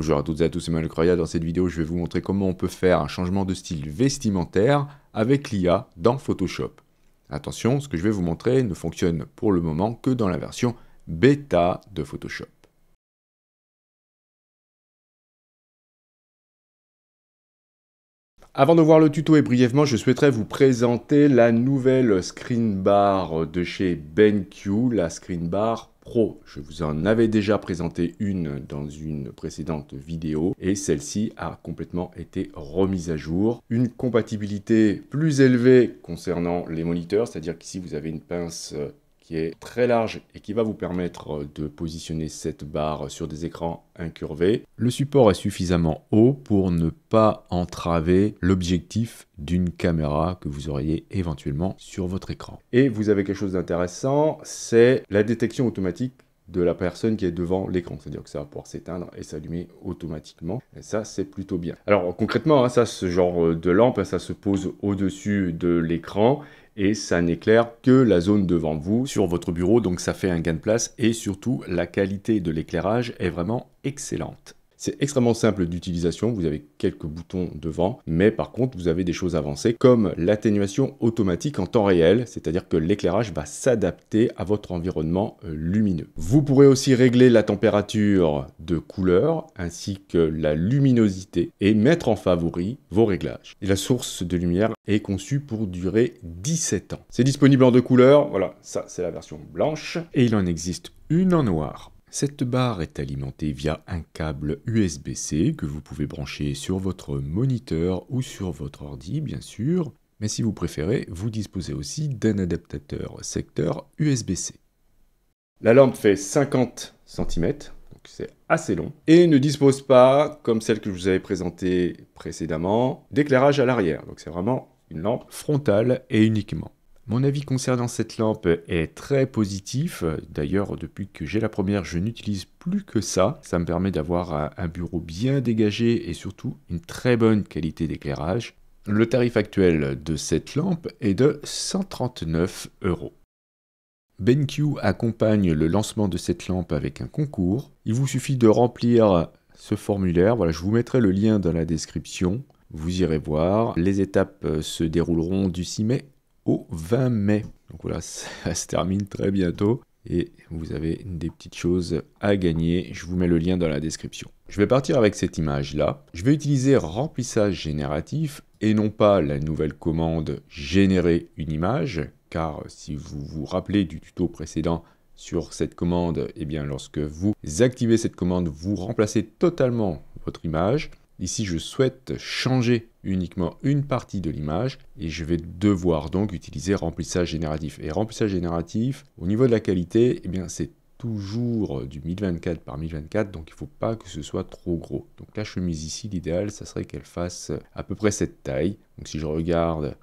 Bonjour à toutes et à tous, c'est Emmanuel Croya. Dans cette vidéo, je vais vous montrer comment on peut faire un changement de style vestimentaire avec l'IA dans Photoshop. Attention, ce que je vais vous montrer ne fonctionne pour le moment que dans la version bêta de Photoshop. Avant de voir le tuto et brièvement, je souhaiterais vous présenter la nouvelle screen bar de chez BenQ, la screen bar Pro. Je vous en avais déjà présenté une dans une précédente vidéo et celle-ci a complètement été remise à jour. Une compatibilité plus élevée concernant les moniteurs, c'est-à-dire qu'ici vous avez une pince qui est très large et qui va vous permettre de positionner cette barre sur des écrans incurvés. Le support est suffisamment haut pour ne pas entraver l'objectif d'une caméra que vous auriez éventuellement sur votre écran. Et vous avez quelque chose d'intéressant, c'est la détection automatique de la personne qui est devant l'écran. C'est-à-dire que ça va pouvoir s'éteindre et s'allumer automatiquement. Et ça, c'est plutôt bien. Alors concrètement, ce genre de lampe, ça se pose au-dessus de l'écran et ça n'éclaire que la zone devant vous sur votre bureau. Donc ça fait un gain de place et surtout, la qualité de l'éclairage est vraiment excellente. C'est extrêmement simple d'utilisation, vous avez quelques boutons devant, mais par contre vous avez des choses avancées comme l'atténuation automatique en temps réel, c'est-à-dire que l'éclairage va s'adapter à votre environnement lumineux. Vous pourrez aussi régler la température de couleur ainsi que la luminosité et mettre en favori vos réglages. Et la source de lumière est conçue pour durer 17 ans. C'est disponible en deux couleurs, voilà, ça c'est la version blanche et il en existe une en noir. Cette barre est alimentée via un câble USB-C que vous pouvez brancher sur votre moniteur ou sur votre ordi, bien sûr. Mais si vous préférez, vous disposez aussi d'un adaptateur secteur USB-C. La lampe fait 50 cm, donc c'est assez long, et ne dispose pas, comme celle que je vous avais présentée précédemment, d'éclairage à l'arrière. Donc c'est vraiment une lampe frontale et uniquement. Mon avis concernant cette lampe est très positif. D'ailleurs, depuis que j'ai la première, je n'utilise plus que ça. Ça me permet d'avoir un bureau bien dégagé et surtout une très bonne qualité d'éclairage. Le tarif actuel de cette lampe est de 139 €. BenQ accompagne le lancement de cette lampe avec un concours. Il vous suffit de remplir ce formulaire. Voilà, je vous mettrai le lien dans la description. Vous irez voir. Les étapes se dérouleront du 6 mai au 20 mai. Donc voilà, ça se termine très bientôt et vous avez des petites choses à gagner. Je vous mets le lien dans la description. Je vais partir avec cette image-là. Je vais utiliser remplissage génératif et non pas la nouvelle commande générer une image, car si vous vous rappelez du tuto précédent sur cette commande, eh bien lorsque vous activez cette commande, vous remplacez totalement votre image. Ici, je souhaite changer uniquement une partie de l'image et je vais devoir donc utiliser remplissage génératif. Et remplissage génératif, au niveau de la qualité, eh bien c'est toujours du 1024 par 1024, donc il ne faut pas que ce soit trop gros. Donc la chemise ici, l'idéal, ça serait qu'elle fasse à peu près cette taille. Donc si je regarde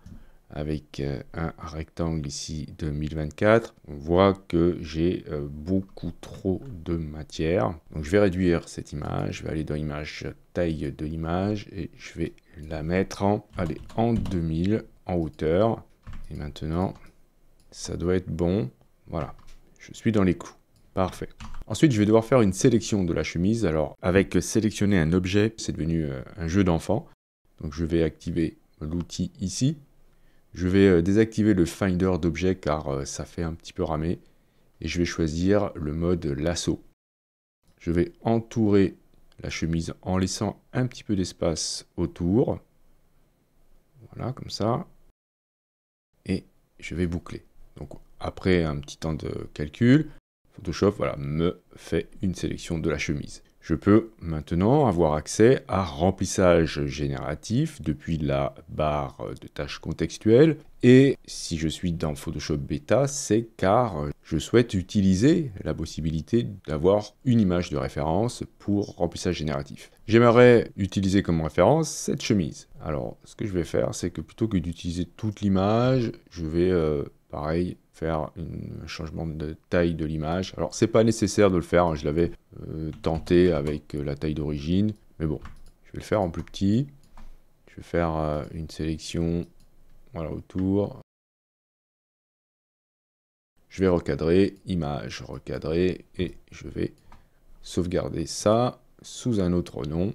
avec un rectangle ici de 1024, on voit que j'ai beaucoup trop de matière. Donc je vais réduire cette image, je vais aller dans image, taille de l'image, et je vais la mettre en 2000 en hauteur. Et maintenant, ça doit être bon. Voilà, je suis dans les clous. Parfait. Ensuite, je vais devoir faire une sélection de la chemise. Alors, avec sélectionner un objet, c'est devenu un jeu d'enfant. Donc je vais activer l'outil ici. Je vais désactiver le Finder d'objets car ça fait un petit peu ramer. Et je vais choisir le mode lasso. Je vais entourer la chemise en laissant un petit peu d'espace autour. Voilà, comme ça. Et je vais boucler. Donc après un petit temps de calcul, Photoshop voilà, me fait une sélection de la chemise. Je peux maintenant avoir accès à remplissage génératif depuis la barre de tâches contextuelles. Et si je suis dans Photoshop Beta, c'est car je souhaite utiliser la possibilité d'avoir une image de référence pour remplissage génératif. J'aimerais utiliser comme référence cette chemise. Alors, ce que je vais faire, c'est que plutôt que d'utiliser toute l'image, je vais, pareil, faire un changement de taille de l'image. Alors, c'est pas nécessaire de le faire, hein, je l'avais tenté avec la taille d'origine, mais bon, je vais le faire en plus petit. Je vais faire une sélection, voilà, autour. Je vais recadrer, image, recadrer, et je vais sauvegarder ça. sous un autre nom.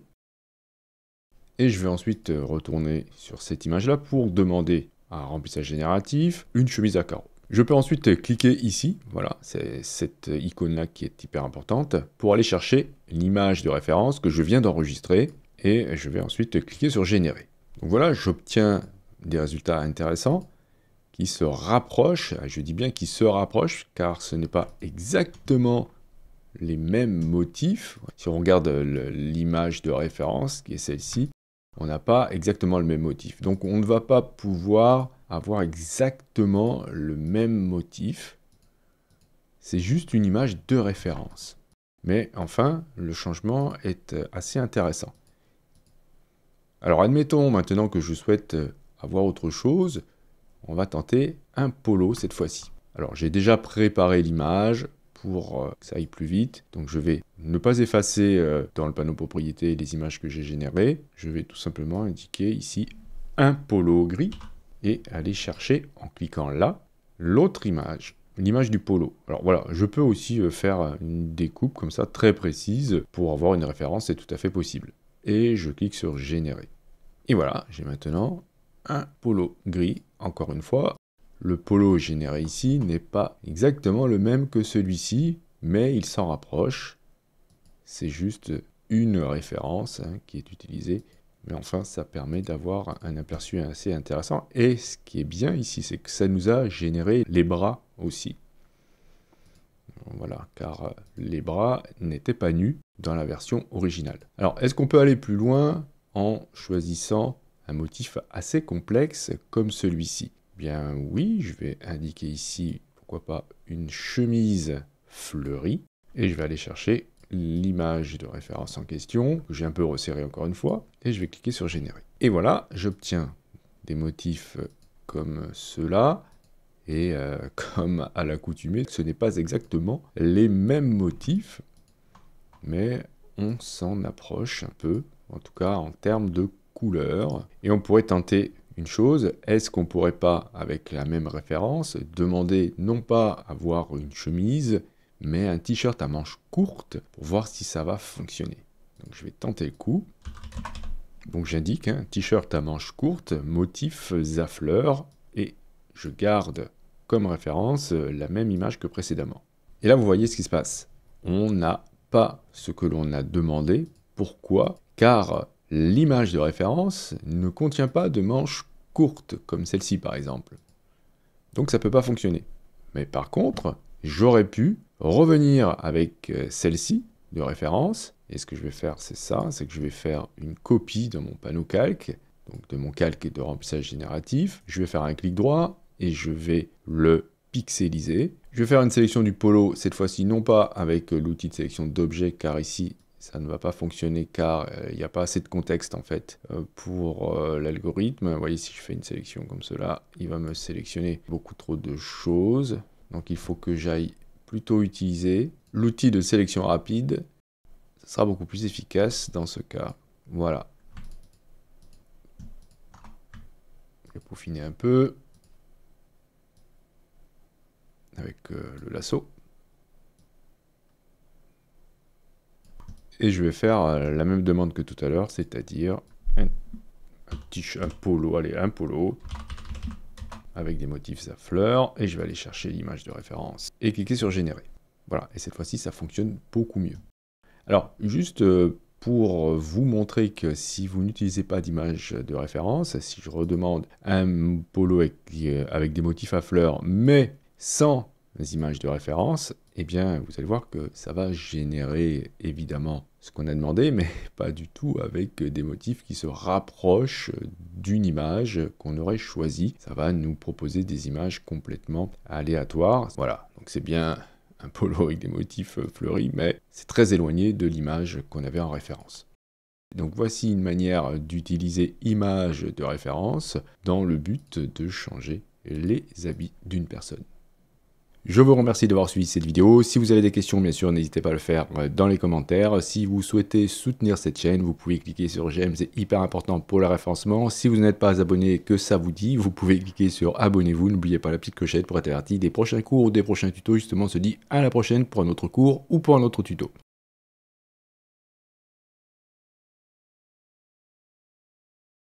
Et je vais ensuite retourner sur cette image-là pour demander un remplissage génératif, une chemise à carreaux. Je peux ensuite cliquer ici, voilà, c'est cette icône-là qui est hyper importante, pour aller chercher l'image de référence que je viens d'enregistrer, et je vais ensuite cliquer sur générer. Donc voilà, j'obtiens des résultats intéressants qui se rapprochent, je dis bien qui se rapprochent, car ce n'est pas exactement les mêmes motifs. Si on regarde l'image de référence, qui est celle-ci, on n'a pas exactement le même motif. Donc on ne va pas pouvoir avoir exactement le même motif. C'est juste une image de référence. Mais enfin, le changement est assez intéressant. Alors admettons maintenant que je souhaite avoir autre chose. On va tenter un polo cette fois-ci. Alors j'ai déjà préparé l'image pour que ça aille plus vite. Donc je vais ne pas effacer dans le panneau propriété les images que j'ai générées. Je vais tout simplement indiquer ici un polo gris et aller chercher en cliquant là l'autre image, l'image du polo. Alors voilà, je peux aussi faire une découpe comme ça très précise pour avoir une référence, c'est tout à fait possible. Et je clique sur générer. Et voilà, j'ai maintenant un polo gris, encore une fois. Le polo généré ici n'est pas exactement le même que celui-ci, mais il s'en rapproche. C'est juste une référence qui est utilisée. Mais enfin, ça permet d'avoir un aperçu assez intéressant. Et ce qui est bien ici, c'est que ça nous a généré les bras aussi. Voilà, car les bras n'étaient pas nus dans la version originale. Alors, est-ce qu'on peut aller plus loin en choisissant un motif assez complexe comme celui-ci? Bien oui, je vais indiquer ici, pourquoi pas, une chemise fleurie. Et je vais aller chercher l'image de référence en question, que j'ai un peu resserré encore une fois, et je vais cliquer sur générer. Et voilà, j'obtiens des motifs comme ceux-là, et comme à l'accoutumée, ce n'est pas exactement les mêmes motifs, mais on s'en approche un peu, en tout cas en termes de couleur. Et on pourrait tenter une chose, est-ce qu'on pourrait pas, avec la même référence, demander non pas à avoir une chemise, mais un t-shirt à manches courtes, pour voir si ça va fonctionner. Donc je vais tenter le coup. Donc j'indique un t-shirt à manches courtes, motif à fleurs, et je garde comme référence la même image que précédemment. Et là vous voyez ce qui se passe. On n'a pas ce que l'on a demandé. Pourquoi? Car l'image de référence ne contient pas de manches courtes, comme celle-ci par exemple. Donc ça ne peut pas fonctionner. Mais par contre, j'aurais pu revenir avec celle-ci de référence, et ce que je vais faire c'est ça, c'est que je vais faire une copie dans mon panneau calque, donc de mon calque de remplissage génératif. Je vais faire un clic droit, et je vais le pixeliser. Je vais faire une sélection du polo, cette fois-ci non pas avec l'outil de sélection d'objets, car ici ça ne va pas fonctionner car il n'y a pas assez de contexte en fait pour l'algorithme. Vous voyez, si je fais une sélection comme cela, il va me sélectionner beaucoup trop de choses. Donc il faut que j'aille plutôt utiliser l'outil de sélection rapide. Ça sera beaucoup plus efficace dans ce cas. Voilà. Je vais peaufiner un peu avec le lasso. Et je vais faire la même demande que tout à l'heure, c'est-à-dire un polo, allez, un polo, avec des motifs à fleurs, et je vais aller chercher l'image de référence, et cliquer sur générer. Voilà, et cette fois-ci, ça fonctionne beaucoup mieux. Alors, juste pour vous montrer que si vous n'utilisez pas d'image de référence, si je redemande un polo avec des motifs à fleurs, mais sans les images de référence, eh bien, vous allez voir que ça va générer évidemment ce qu'on a demandé, mais pas du tout avec des motifs qui se rapprochent d'une image qu'on aurait choisie. Ça va nous proposer des images complètement aléatoires. Voilà, donc c'est bien un polo avec des motifs fleuris, mais c'est très éloigné de l'image qu'on avait en référence. Donc voici une manière d'utiliser image de référence dans le but de changer les habits d'une personne. Je vous remercie d'avoir suivi cette vidéo. Si vous avez des questions, bien sûr, n'hésitez pas à le faire dans les commentaires. Si vous souhaitez soutenir cette chaîne, vous pouvez cliquer sur j'aime, c'est hyper important pour le référencement. Si vous n'êtes pas abonné, que ça vous dit, vous pouvez cliquer sur abonnez-vous. N'oubliez pas la petite clochette pour être averti des prochains cours ou des prochains tutos. Justement, on se dit à la prochaine pour un autre cours ou pour un autre tuto.